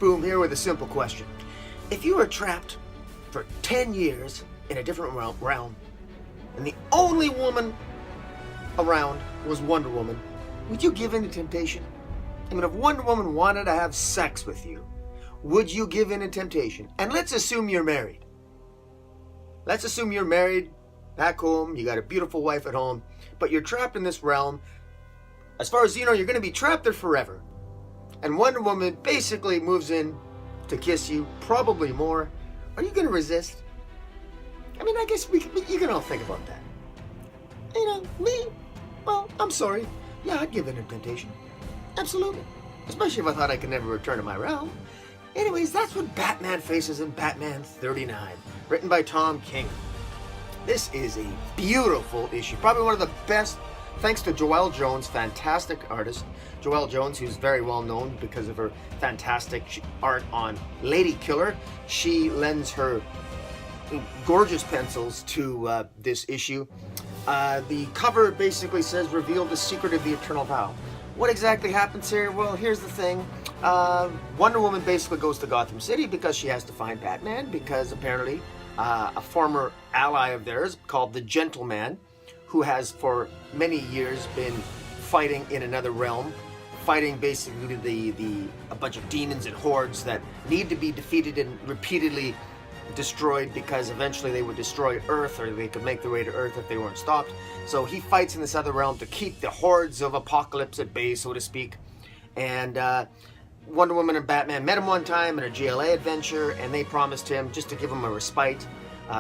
Boom here with a simple question. If you were trapped for 10 years in a different realm, and the only woman around was Wonder Woman, would you give in to temptation? I mean, if Wonder Woman wanted to have sex with you, would you give in to temptation? And let's assume you're married. Let's assume you're married, back home, you got a beautiful wife at home, but you're trapped in this realm. As far as you know, you're going to be trapped there forever. And Wonder Woman basically moves in to kiss you, probably more. Are you going to resist? I mean, I guess you can all think about that. You know, me? Well, I'm sorry. Yeah, I'd give in to temptation. Absolutely. Especially if I thought I could never return to my realm. Anyways, that's what Batman faces in Batman 39, written by Tom King. This is a beautiful issue. Probably one of the best, thanks to Joelle Jones, fantastic artist. Joelle Jones, who's very well known because of her fantastic art on Lady Killer. She lends her gorgeous pencils to this issue. The cover basically says, reveal the secret of the eternal vow. What exactly happens here? Well, here's the thing. Wonder Woman basically goes to Gotham City because she has to find Batman, because apparently a former ally of theirs called the Gentleman, who has for many years been fighting in another realm, fighting basically a bunch of demons and hordes that need to be defeated and repeatedly destroyed, because eventually they would destroy Earth, or they could make their way to Earth if they weren't stopped. So he fights in this other realm to keep the hordes of Apocalypse at bay, so to speak. And Wonder Woman and Batman met him one time in a GLA adventure, and they promised him just to give him a respite,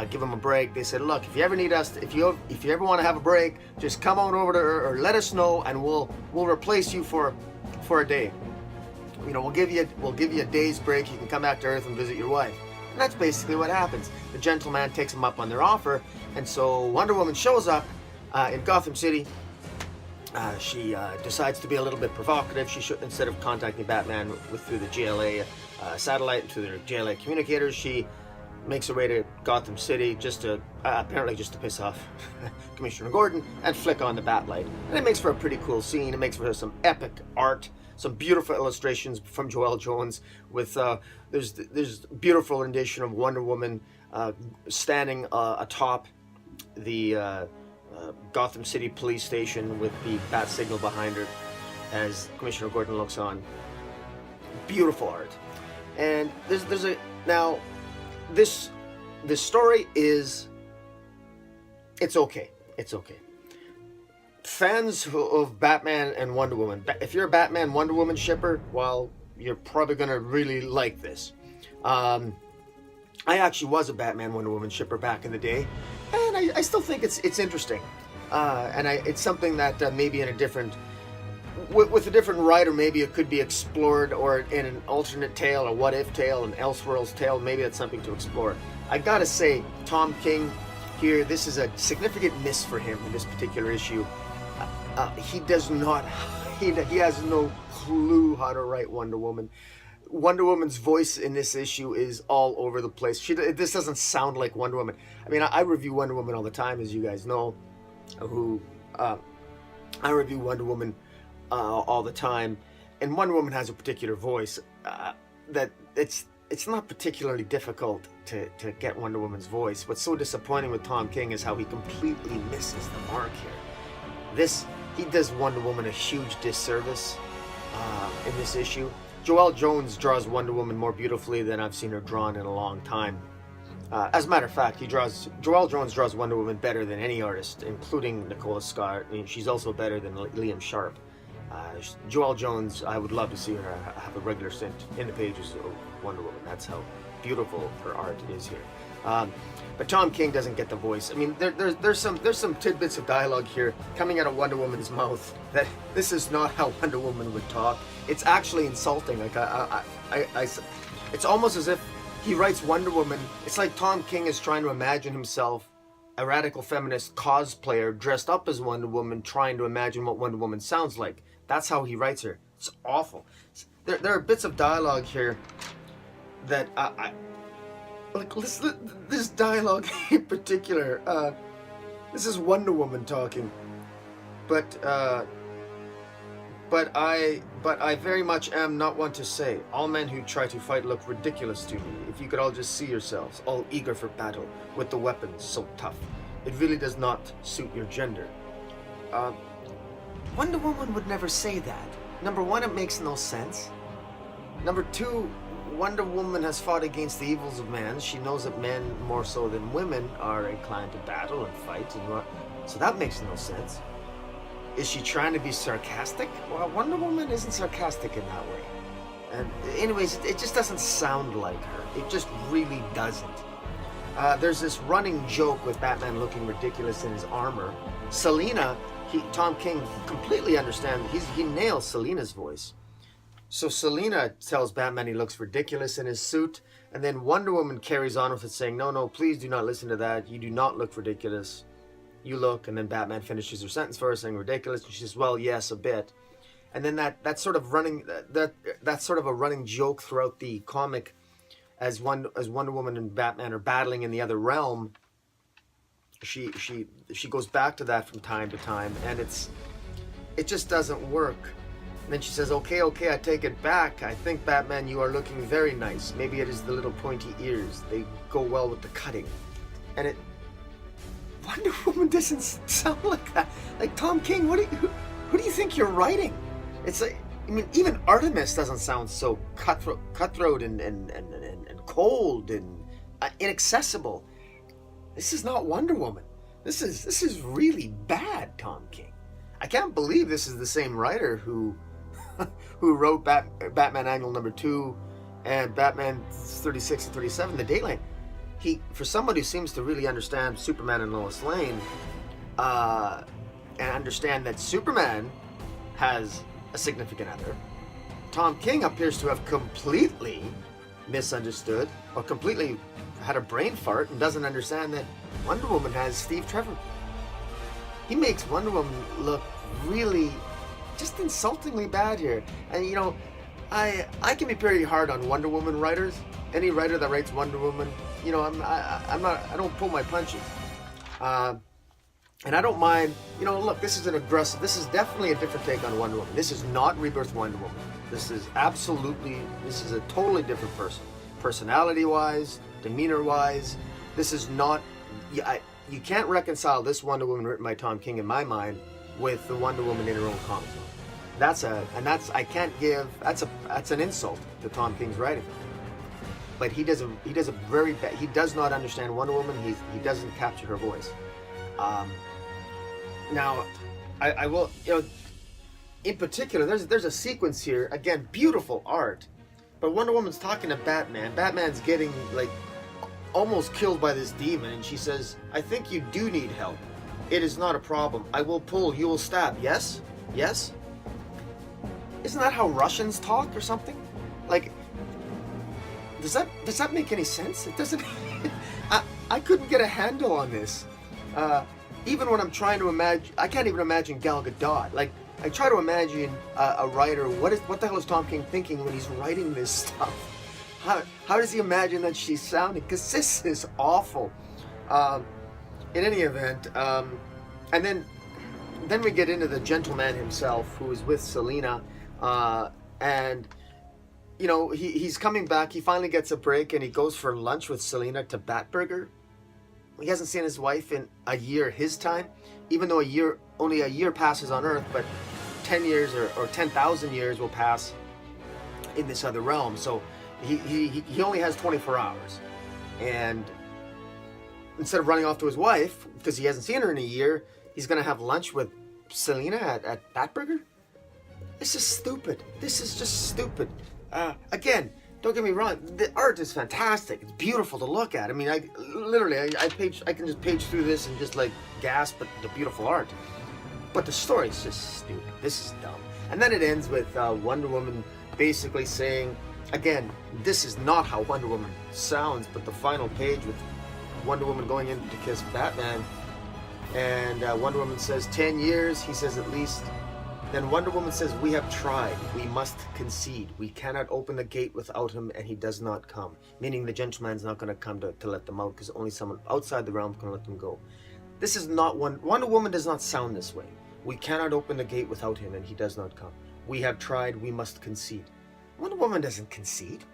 give him a break. They said, look, if you ever need us, if you ever want to have a break, just come on over to Earth, or let us know, and we'll replace you for a day. You know, we'll give you a day's break. You can come back to Earth and visit your wife. And that's basically what happens. The Gentleman takes them up on their offer, and so Wonder Woman shows up in Gotham City. She decides to be a little bit provocative. She should, instead of contacting Batman through the GLA satellite and through their GLA communicators, she makes her way to Gotham City just to apparently just to piss off Commissioner Gordon and flick on the Batlight. And it makes for a pretty cool scene. It makes for some epic art, some beautiful illustrations from Joelle Jones. With there's beautiful rendition of Wonder Woman standing atop the Gotham City police station with the bat signal behind her as Commissioner Gordon looks on. Beautiful art. And this story is, it's okay. Fans of Batman and Wonder Woman, if you're a Batman Wonder Woman shipper, well, you're probably gonna really like this. I actually was a Batman Wonder Woman shipper back in the day, and I still think it's interesting, and it's something that maybe in a different, with a different writer, maybe it could be explored, or in an alternate tale, a what-if tale, an Elseworlds tale. Maybe that's something to explore. I gotta say, Tom King here, this is a significant miss for him in this particular issue. He does not, he has no clue how to write Wonder Woman. Wonder Woman's voice in this issue is all over the place. This doesn't sound like Wonder Woman. I mean, I review Wonder Woman all the time, as you guys know. I review Wonder Woman all the time, and Wonder Woman has a particular voice that it's not particularly difficult to get Wonder Woman's voice. What's so disappointing with Tom King is how he completely misses the mark here. He does Wonder Woman a huge disservice in this issue. Joelle Jones draws Wonder Woman more beautifully than I've seen her drawn in a long time. As a matter of fact, Joelle Jones draws Wonder Woman better than any artist, including Nicola Scott. I mean, she's also better than Liam Sharp. Joelle Jones, I would love to see her have a regular stint in the pages of Wonder Woman. That's how beautiful her art is here. But Tom King doesn't get the voice. I mean, there's some tidbits of dialogue here coming out of Wonder Woman's mouth that this is not how Wonder Woman would talk. It's actually insulting. Like it's almost as if he writes Wonder Woman. It's like Tom King is trying to imagine himself a radical feminist cosplayer dressed up as Wonder Woman, trying to imagine what Wonder Woman sounds like. That's how he writes her. It's awful. There are bits of dialogue here that like, this dialogue in particular, this is Wonder Woman talking, but But I very much am not one to say. All men who try to fight look ridiculous to me. If you could all just see yourselves, all eager for battle, with the weapons so tough. It really does not suit your gender. Wonder Woman would never say that. Number one, it makes no sense. Number two, Wonder Woman has fought against the evils of man. She knows that men, more so than women, are inclined to battle and fight. So that makes no sense. Is she trying to be sarcastic? Well, Wonder Woman isn't sarcastic in that way. And anyways, it just doesn't sound like her. It just really doesn't. There's this running joke with Batman looking ridiculous in his armor. Selina, Tom King completely understands. He nails Selina's voice. So Selina tells Batman he looks ridiculous in his suit, and then Wonder Woman carries on with it saying, no, please do not listen to that. You do not look ridiculous. You look, and then Batman finishes her sentence for her saying ridiculous, and she says, well, yes, a bit. And then that's sort of that's sort of a running joke throughout the comic as Wonder Woman and Batman are battling in the other realm. She goes back to that from time to time, and it just doesn't work. And then she says, okay, I take it back. I think, Batman, you are looking very nice. Maybe it is the little pointy ears. They go well with the cutting. And Wonder Woman doesn't sound like that. Like, Tom King, who do you think you're writing? It's like, I mean, even Artemis doesn't sound so cutthroat and cold and inaccessible. This is not Wonder Woman. This is really bad, Tom King. I can't believe this is the same writer who wrote Batman Annual number 2 and Batman 36 and 37, The Daylight. For somebody who seems to really understand Superman and Lois Lane, and understand that Superman has a significant other, Tom King appears to have completely misunderstood or completely had a brain fart and doesn't understand that Wonder Woman has Steve Trevor. He makes Wonder Woman look really just insultingly bad here. And I can be pretty hard on Wonder Woman writers. Any writer that writes Wonder Woman, I don't pull my punches. And I don't mind, look, this is definitely a different take on Wonder Woman. This is not Rebirth Wonder Woman. This is a totally different person. Personality-wise, demeanor-wise, this is not, you can't reconcile this Wonder Woman written by Tom King in my mind with the Wonder Woman in her own comic book. That's an insult to Tom King's writing. But he does not understand Wonder Woman. He doesn't capture her voice. Now, I will, in particular, there's a sequence here, again, beautiful art, but Wonder Woman's talking to Batman. Batman's getting, like, almost killed by this demon, and she says, I think you do need help. It is not a problem. I will pull, you will stab. Yes? Yes? Isn't that how Russians talk or something? Like, does that make any sense? It doesn't. I couldn't get a handle on this. Even when I'm trying to imagine, I can't even imagine Gal Gadot. Like, I try to imagine a writer. What the hell is Tom King thinking when he's writing this stuff? How does he imagine that she's sounding? Because this is awful. In any event, and then we get into the gentleman himself, who is with Selina, and he's coming back. He finally gets a break, and he goes for lunch with Selina to Batburger. He hasn't seen his wife in a year his time, even though only a year passes on Earth, but 10 years or 10,000 years will pass in this other realm. So he only has 24 hours, and instead of running off to his wife because he hasn't seen her in a year, he's gonna have lunch with Selina at Batburger. This is stupid. This is just stupid. Again, don't get me wrong. The art is fantastic. It's beautiful to look at. I mean, I can just page through this and just like gasp at the beautiful art. But the story is just stupid. This is dumb. And then it ends with Wonder Woman basically saying, again, this is not how Wonder Woman sounds, but the final page with Wonder Woman going in to kiss Batman, and Wonder Woman says 10 years. He says at least. Then Wonder Woman says, we have tried. We must concede. We cannot open the gate without him, and he does not come. Meaning the gentleman's not going to come to let them out, because only someone outside the realm can let them go. This is not Wonder Woman does not sound this way. We cannot open the gate without him, and he does not come. We have tried, we must concede. Wonder Woman doesn't concede.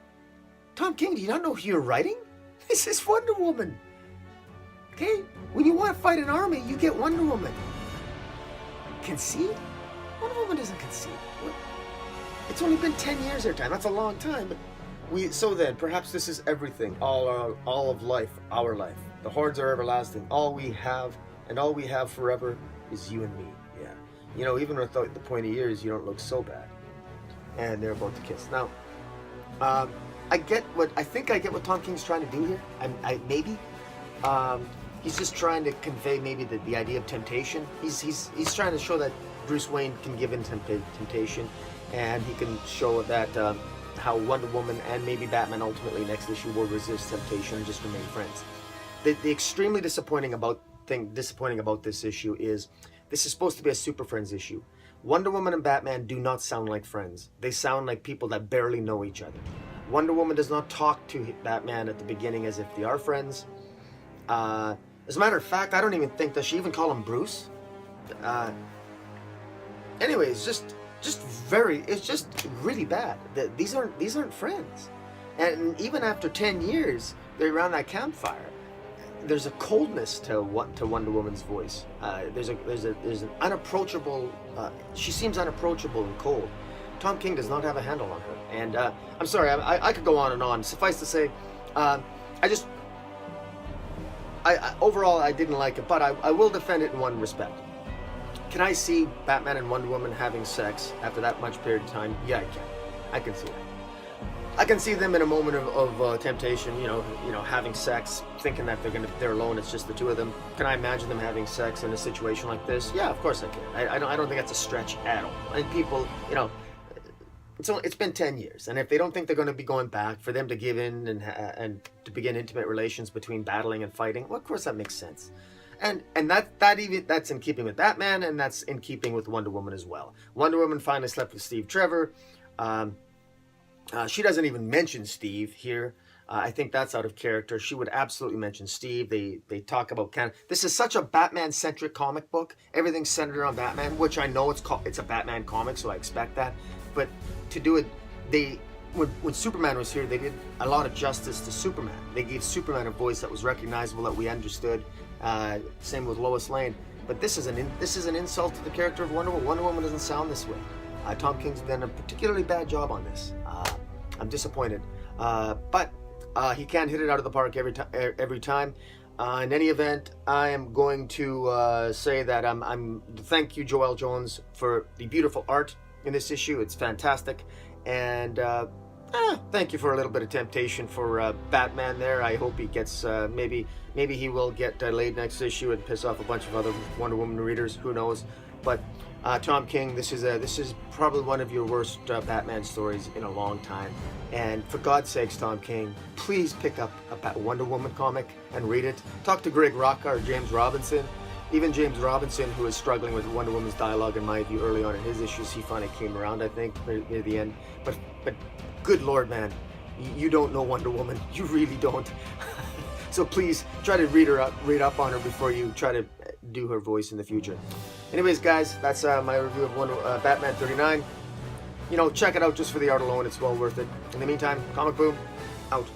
Tom King, do you not know who you're writing? This is Wonder Woman. Okay? When you want to fight an army, you get Wonder Woman. Concede? Wonder Woman doesn't concede. What? It's only been 10 years their time. That's a long time. But so then, perhaps this is everything. All of life, our life. The hordes are everlasting. All we have, and all we have forever, is you and me. Yeah. You know, even without the pointy ears, you don't look so bad. And they're about to kiss. Now, I think I get what Tom King's trying to do here. Maybe. He's just trying to convey maybe the idea of temptation. He's trying to show that Bruce Wayne can give in temptation, and he can show that how Wonder Woman and maybe Batman ultimately next issue will resist temptation and just remain friends. The extremely disappointing about this issue is this is supposed to be a Super Friends issue. Wonder Woman and Batman do not sound like friends. They sound like people that barely know each other. Wonder Woman does not talk to Batman at the beginning as if they are friends. As a matter of fact, I don't even think, does she even call him Bruce? Anyways, it's just really bad. These aren't friends. And even after 10 years, they're around that campfire. There's a coldness to Wonder Woman's voice. There's an unapproachable. She seems unapproachable and cold. Tom King does not have a handle on her. And I'm sorry, I could go on and on. Suffice to say, overall I didn't like it, but I will defend it in one respect. Can I see Batman and Wonder Woman having sex after that much period of time? Yeah, I can. I can see that. I can see them in a moment of temptation, you know, having sex, thinking that they're alone. It's just the two of them. Can I imagine them having sex in a situation like this? Yeah, of course I can. I don't think that's a stretch at all. And people, you know, it's been 10 years, and if they don't think they're going to be going back, for them to give in and to begin intimate relations between battling and fighting, well, of course that makes sense. And that's in keeping with Batman, and that's in keeping with Wonder Woman as well. Wonder Woman finally slept with Steve Trevor. She doesn't even mention Steve here. I think that's out of character. She would absolutely mention Steve. They talk about this is such a Batman-centric comic book. Everything's centered around Batman, which I know it's a Batman comic, so I expect that. But to do it, when Superman was here, they did a lot of justice to Superman. They gave Superman a voice that was recognizable, that we understood. Same with Lois Lane. But this is an insult to the character of Wonder Woman. Wonder Woman doesn't sound this way. Tom King's done a particularly bad job on this. I'm disappointed, but he can't hit it out of the park every time. In any event, I am going to say that thank you, Joelle Jones, for the beautiful art in this issue. It's fantastic, and thank you for a little bit of temptation for Batman there. I hope he gets maybe he will get laid next issue and piss off a bunch of other Wonder Woman readers. Who knows? But Tom King, this is probably one of your worst Batman stories in a long time. And for God's sakes, Tom King, please pick up a Wonder Woman comic and read it. Talk to Greg Rucka or James Robinson. Even James Robinson, who was struggling with Wonder Woman's dialogue, in my view, early on in his issues, he finally came around, I think, near the end. But good Lord, man, you don't know Wonder Woman. You really don't. So please try to read up on her before you try to do her voice in the future. Anyways, guys, that's my review of Batman 39. You know, check it out just for the art alone. It's well worth it. In the meantime, Comic Boom, out.